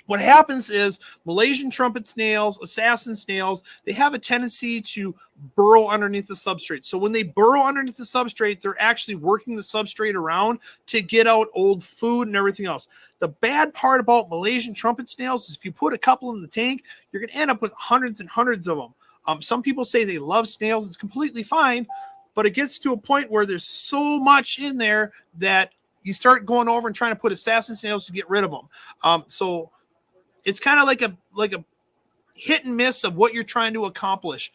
what happens is Malaysian trumpet snails, assassin snails, they have a tendency to burrow underneath the substrate. So when they burrow underneath the substrate, they're actually working the substrate around to get out old food and everything else. The bad part about Malaysian trumpet snails is if you put a couple in the tank, you're going to end up with hundreds and hundreds of them. Some people say they love snails. It's completely fine, but it gets to a point where there's so much in there that you start going over and trying to put assassin snails to get rid of them. So it's kind of like a hit and miss of what you're trying to accomplish.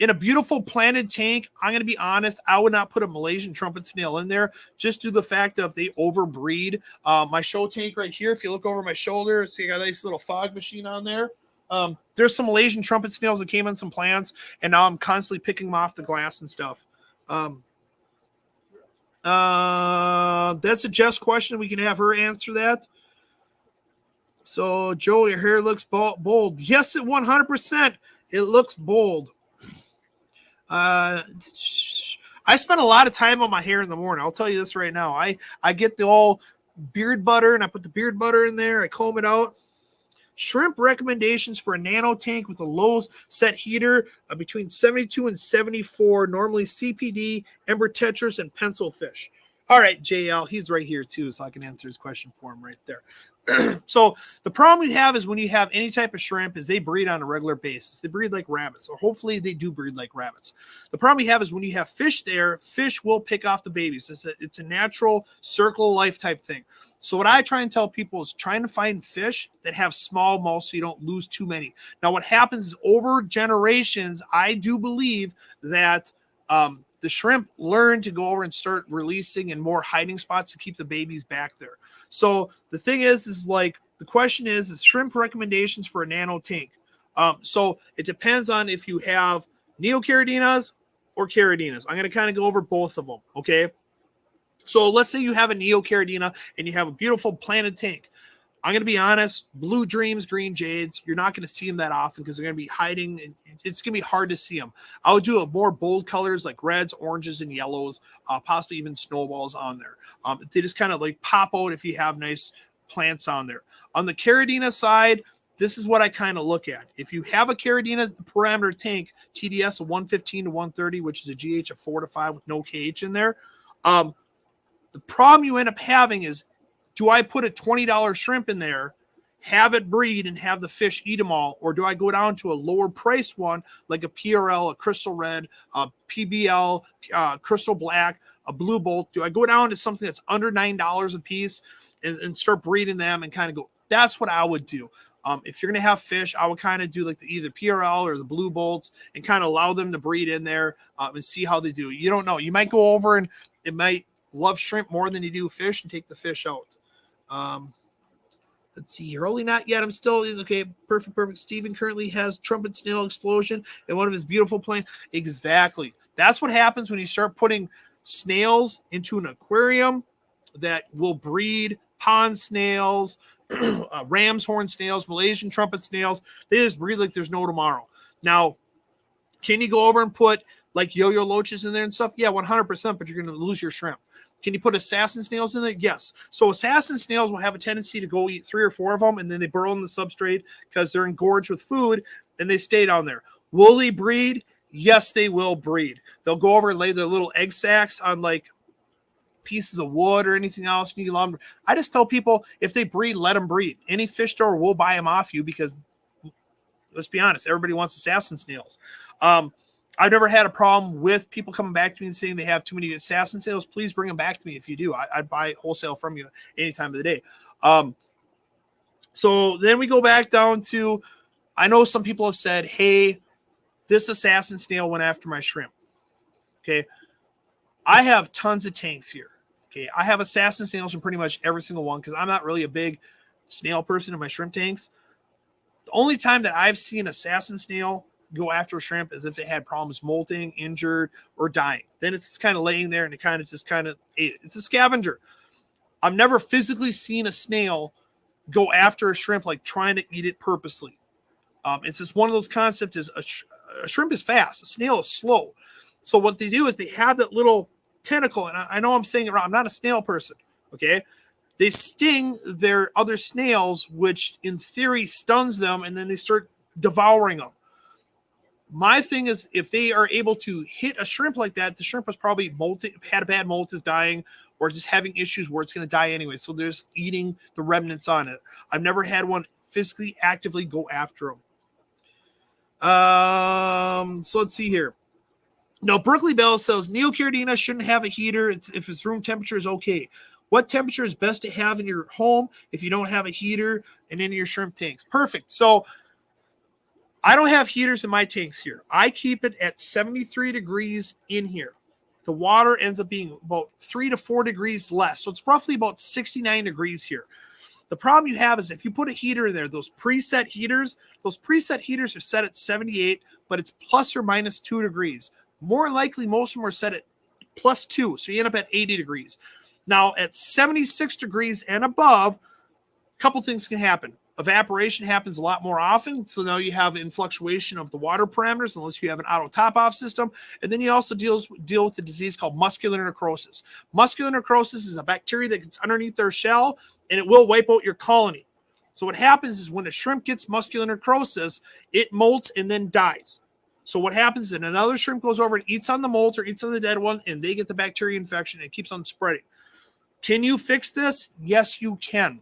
In a beautiful planted tank, I'm going to be honest, I would not put a Malaysian trumpet snail in there just due to the fact of they overbreed. My show tank right here, if you look over my shoulder, see I got a nice little fog machine on there. There's some Malaysian trumpet snails that came in some plants, and now I'm constantly picking them off the glass and stuff. That's a Jess question. We can have her answer that. So, Joe, your hair looks bold. Yes, it 100%. It looks bold. I spend a lot of time on my hair in the morning. I'll tell you this right now. I get the old beard butter, and I put the beard butter in there. I comb it out. Shrimp recommendations for a nano tank with a low set heater between 72 and 74. Normally CPD, ember tetras, and pencil fish. All right, JL, he's right here too, so I can answer his question for him right there. So the problem we have is when you have any type of shrimp is they breed on a regular basis. They breed like rabbits, or hopefully they do breed like rabbits. The problem we have is when you have fish there, fish will pick off the babies. It's a natural circle of life type thing. So what I try and tell people is trying to find fish that have small mouths so you don't lose too many. Now what happens is over generations, I do believe that the shrimp learn to go over and start releasing in more hiding spots to keep the babies back there. So the thing is like the question is shrimp recommendations for a nano tank. So it depends on if you have neocaridinas or caridinas. I'm going to kind of go over both of them. Okay. So let's say you have a neocaridina and you have a beautiful planted tank. I'm going to be honest, blue dreams, green jades, you're not going to see them that often because they're going to be hiding and it's going to be hard to see them. I would do a more bold colors like reds, oranges, and yellows, possibly even snowballs on there. They just kind of like pop out if you have nice plants on there. On the caridina side, this is what I kind of look at. If you have a caridina parameter tank, TDS of 115 to 130, which is a GH of 4 to 5 with no KH in there, the problem you end up having is, do I put a $20 shrimp in there, have it breed, and have the fish eat them all? Or do I go down to a lower price one like a PRL, a crystal red, a PBL, crystal black, a blue bolt? Do I go down to something that's under $9 a piece and start breeding them and kind of go? That's what I would do. If you're going to have fish, I would kind of do like either PRL or the blue bolts and kind of allow them to breed in there and see how they do. You don't know. You might go over and it might love shrimp more than you do fish and take the fish out. Let's see here. Only not yet. I'm still okay. Perfect. Stephen currently has trumpet snail explosion in one of his beautiful plants. Exactly. That's what happens when you start putting snails into an aquarium that will breed pond snails, ram's horn snails, Malaysian trumpet snails. They just breed like there's no tomorrow. Now, can you go over and put like yo-yo loaches in there and stuff? Yeah, 100%, but you're going to lose your shrimp. Can you put assassin snails in there? Yes. So assassin snails will have a tendency to go eat 3 or 4 of them, and then they burrow in the substrate because they're engorged with food, and they stay down there. Will they breed? Yes, they will breed. They'll go over and lay their little egg sacs on like pieces of wood or anything else. You can allow them. I just tell people if they breed, let them breed. Any fish store will buy them off you because, let's be honest, everybody wants assassin snails. I've never had a problem with people coming back to me and saying they have too many assassin snails. Please bring them back to me if you do. I'd buy wholesale from you any time of the day. So then we go back down to, I know some people have said, hey, this assassin snail went after my shrimp. Okay. I have tons of tanks here. Okay. I have assassin snails in pretty much every single one because I'm not really a big snail person in my shrimp tanks. The only time that I've seen assassin snail go after a shrimp as if it had problems molting, injured, or dying. Then it's just kind of laying there and it kind of ate it. It's a scavenger. I've never physically seen a snail go after a shrimp like trying to eat it purposely. It's just one of those concepts is a shrimp is fast, a snail is slow. So what they do is they have that little tentacle, and I know I'm saying it wrong. I'm not a snail person, okay? They sting their other snails, which in theory stuns them, and then they start devouring them. My thing is, if they are able to hit a shrimp like that, the shrimp was probably molting, had a bad molt, is dying, or just having issues where it's going to die anyway. So they're just eating the remnants on it. I've never had one physically actively go after them. So let's see here. No, Brookley Bell says neocaridina shouldn't have a heater if its room temperature is okay. What temperature is best to have in your home if you don't have a heater and in your shrimp tanks? Perfect. So I don't have heaters in my tanks here. I keep it at 73 degrees in here. The water ends up being about 3 to 4 degrees less. So it's roughly about 69 degrees here. The problem you have is if you put a heater in there, those preset heaters are set at 78, but it's plus or minus 2 degrees. More likely, most of them are set at plus 2, so you end up at 80 degrees. Now, at 76 degrees and above, a couple things can happen. Evaporation happens a lot more often, so now you have influctuation of the water parameters unless you have an auto top-off system. And then you also deal with the disease called muscular necrosis. Muscular necrosis is a bacteria that gets underneath their shell, and it will wipe out your colony. So what happens is when a shrimp gets muscular necrosis, it molts and then dies. So what happens is another shrimp goes over and eats on the molt or eats on the dead one, and they get the bacteria infection, and it keeps on spreading. Can you fix this? Yes, you can.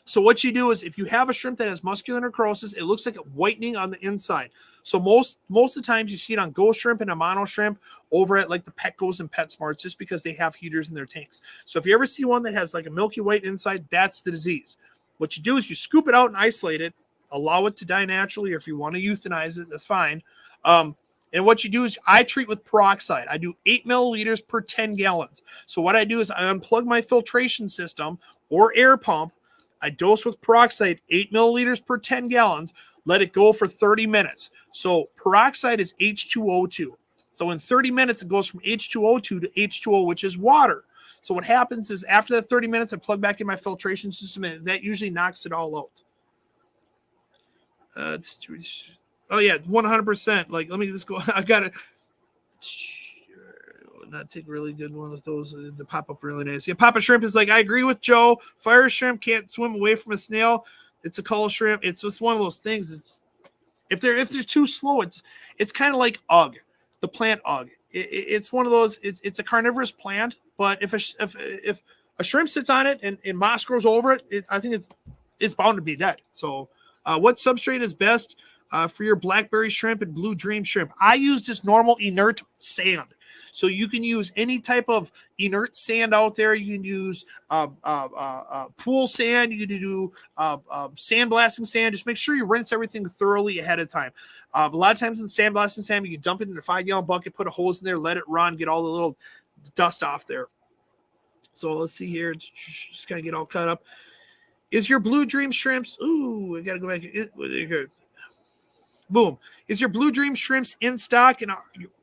So what you do is if you have a shrimp that has muscular necrosis, it looks like a whitening on the inside. So most of the times you see it on Ghost Shrimp and a Mono Shrimp over at like the Petco's and PetSmarts just because they have heaters in their tanks. So if you ever see one that has like a milky white inside, that's the disease. What you do is you scoop it out and isolate it, allow it to die naturally, or if you want to euthanize it, that's fine. And what you do is I treat with peroxide. I do 8 milliliters per 10 gallons. So what I do is I unplug my filtration system or air pump. I dose with peroxide 8 milliliters per 10 gallons, let it go for 30 minutes. So peroxide is H2O2. So in 30 minutes, it goes from H2O2 to H2O, which is water. So what happens is after that 30 minutes, I plug back in my filtration system, and that usually knocks it all out. Oh, yeah, 100%. Like, let me just go. I got to not take a really good one of those to pop up really nice. Yeah, Papa Shrimp is like, I agree with Joe. Fire shrimp can't swim away from a snail. It's a cull shrimp. It's just one of those things. It's if they're too slow, it's kind of like UGG, the plant UGG. It's one of those. It's a carnivorous plant, but if a shrimp sits on it and moss grows over it, I think it's bound to be dead. So, what substrate is best for your blackberry shrimp and blue dream shrimp? I use just normal inert sand. So you can use any type of inert sand out there. You can use pool sand. You can do sandblasting sand. Just make sure you rinse everything thoroughly ahead of time. A lot of times in sandblasting sand, you can dump it in a 5-gallon bucket, put a hose in there, let it run, get all the little dust off there. So let's see here. Just kind of get all cut up. Is your blue dream shrimps? Ooh, I got to go back. Good. Boom. Is your blue dream shrimps in stock? And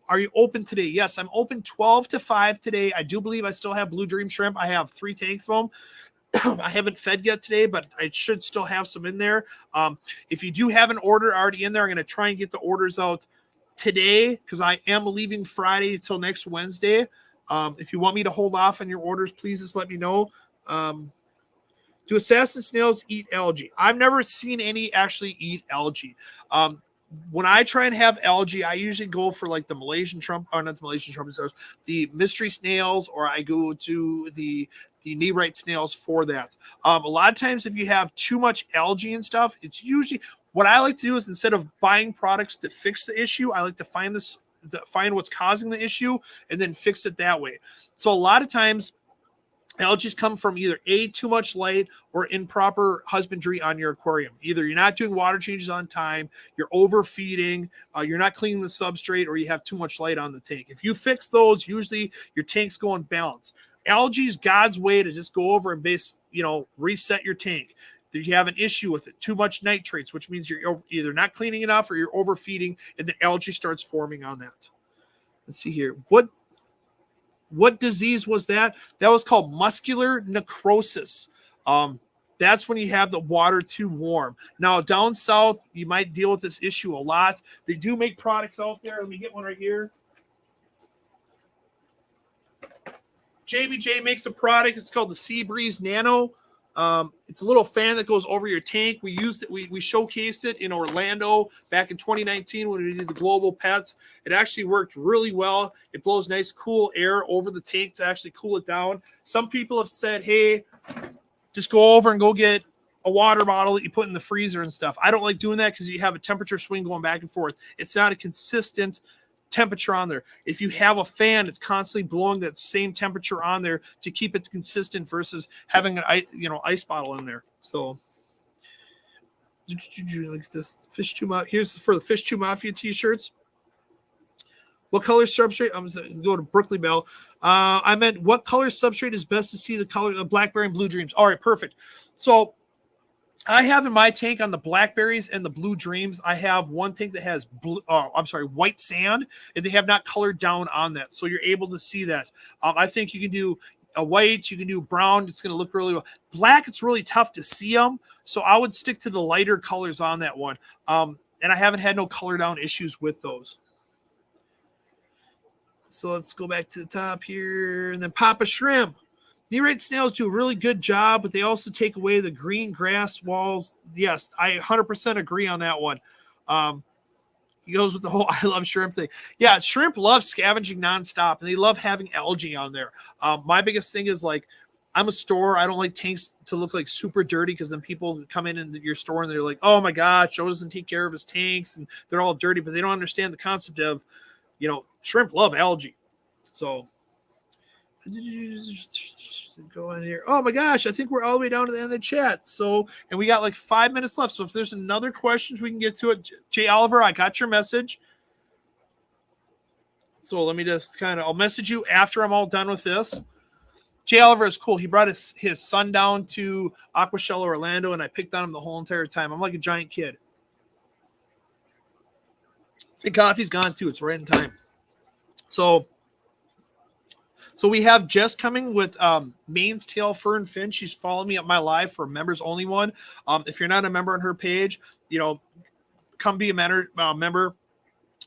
are you open today? Yes, I'm open 12 to 5 today. I do believe I still have blue dream shrimp. I have 3 tanks of them. I haven't fed yet today, but I should still have some in there. If you do have an order already in there, I'm going to try and get the orders out today because I am leaving Friday until next Wednesday. If you want me to hold off on your orders, please just let me know. Do assassin snails eat algae? I've never seen any actually eat algae. When I try and have algae, I usually go for like the Malaysian trumpet, or not the Malaysian trumpet snails, the mystery snails, or I go to the Nereid snails for that. A lot of times if you have too much algae and stuff, it's usually what I like to do is instead of buying products to fix the issue, I like to find what's causing the issue and then fix it that way. So a lot of times algae come from either too much light or improper husbandry on your aquarium. Either you're not doing water changes on time, you're overfeeding, you're not cleaning the substrate, or you have too much light on the tank. If you fix those, usually your tank's go in balance. Algae is God's way to just go over and reset your tank. If you have an issue with it, too much nitrates, which means you're either not cleaning enough or you're overfeeding, and then algae starts forming on that. Let's see here. What disease was that? That was called muscular necrosis. That's when you have the water too warm. Now, down south, you might deal with this issue a lot. They do make products out there. Let me get one right here. JBJ makes a product. It's called the Sea Breeze Nano. It's a little fan that goes over your tank. We used it. We showcased it in Orlando back in 2019 when we did the global pets. It actually worked really well. It blows nice, cool air over the tank to actually cool it down. Some people have said, hey, just go over and go get a water bottle that you put in the freezer and stuff. I don't like doing that because you have a temperature swing going back and forth. It's not a consistent temperature on there. If you have a fan, it's constantly blowing that same temperature on there to keep it consistent versus having an ice bottle in there. So Look at this FishTube Mafia. Here's for the FishTube Mafia t-shirts. What color substrate? I'm going to go to Brookley Bell. I meant what color substrate is best to see the color of blackberry and blue dreams. All right, perfect. So I have in my tank on the blackberries and the blue dreams, I have one tank that has white sand, and they have not colored down on that. So you're able to see that. I think you can do a white, you can do brown. It's going to look really well. Black, it's really tough to see them. So I would stick to the lighter colors on that one. And I haven't had no color down issues with those. So let's go back to the top here. And then Papa Shrimp. Nerate snails do a really good job, but they also take away the green grass walls. Yes, I 100% agree on that one. He goes with the whole I love shrimp thing. Yeah, shrimp love scavenging nonstop, and they love having algae on there. My biggest thing is, like, I'm a store. I don't like tanks to look like super dirty, because then people come in your store and they're like, oh my God, Joe doesn't take care of his tanks and they're all dirty, but they don't understand the concept of, shrimp love algae. So go in here. Oh my gosh, I think we're all the way down to the end of the chat. So, and we got like 5 minutes left. So if there's another question, we can get to it. Jay Oliver, I got your message. So let me just I'll message you after I'm all done with this. Jay Oliver is cool. He brought his son down to Aquashell Orlando, and I picked on him the whole entire time. I'm like a giant kid. The coffee's gone too. It's right in time. So we have Jess coming with Maine's Tail Fern Fin. She's following me up my live for members only one. If you're not a member on her page, come be a member.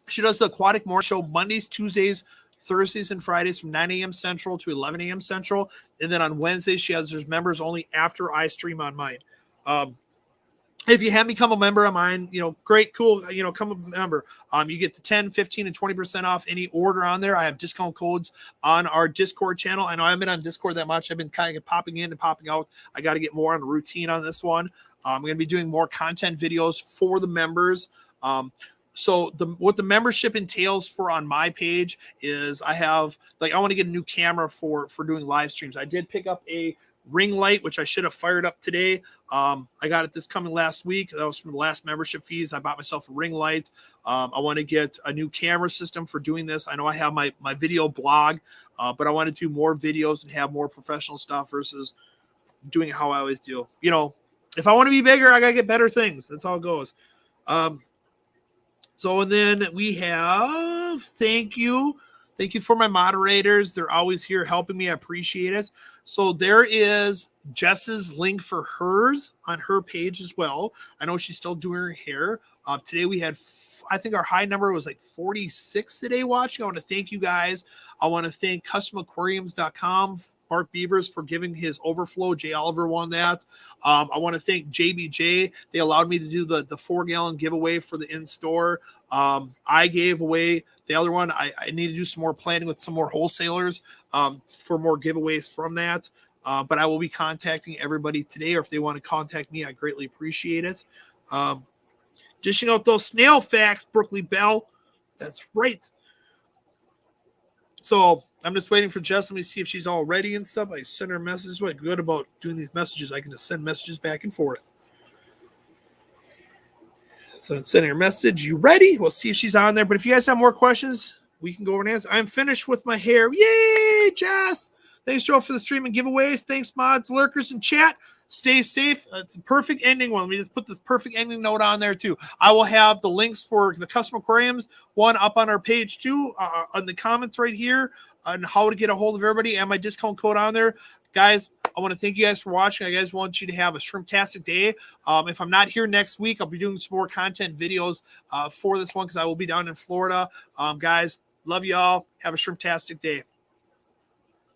She does the Aquatic Morning Show Mondays, Tuesdays, Thursdays, and Fridays from 9 a.m. Central to 11 a.m. Central. And then on Wednesdays, she has her members only after I stream on mine. If you have become a member of mine, great, cool, come a member. You get the 10, 15, and 20% off any order on there. I have discount codes on our Discord channel. I know I haven't been on Discord that much. I've been kind of popping in and popping out. I got to get more on the routine on this one. I'm going to be doing more content videos for the members. So what the membership entails for on my page is I want to get a new camera for doing live streams. I did pick up a ring light, which I should have fired up today. I got it this coming last week. That was from the last membership fees. I bought myself a ring light. I want to get a new camera system for doing this. I know I have my video blog, but I want to do more videos and have more professional stuff versus doing it how I always do. If I want to be bigger, I got to get better things. That's how it goes. And then we have, thank you for my moderators. They're always here helping me. I appreciate it. So there is Jess's link for hers on her page as well. I know she's still doing her hair. Today we had, I think our high number was like 46 today watching. I want to thank you guys. I want to thank customaquariums.com, Mark Beavers, for giving his Overflow. Jay Oliver won that. I want to thank JBJ. They allowed me to do the 4-gallon giveaway for the in-store. I gave away the other one. I need to do some more planning with some more wholesalers for more giveaways from that. But I will be contacting everybody today, or if they want to contact me, I greatly appreciate it. Dishing out those snail facts, Brookley Bell. That's right. So I'm just waiting for Jess. Let me see if she's all ready and stuff. I send her messages. What's good about doing these messages? I can just send messages back and forth. So sending her message. You ready? We'll see if she's on there. But if you guys have more questions, we can go over and answer. I'm finished with my hair. Yay, Jess. Thanks, Joe, for the stream and giveaways. Thanks, mods, lurkers, and chat. Stay safe. It's a perfect ending one. Let me just put this perfect ending note on there, too. I will have the links for the custom aquariums one up on our page, too, on the comments right here on how to get a hold of everybody and my discount code on there. Guys, I want to thank you guys for watching. I guys want you to have a shrimptastic day. If I'm not here next week, I'll be doing some more content videos for this one because I will be down in Florida. Guys, love y'all. Have a shrimptastic day.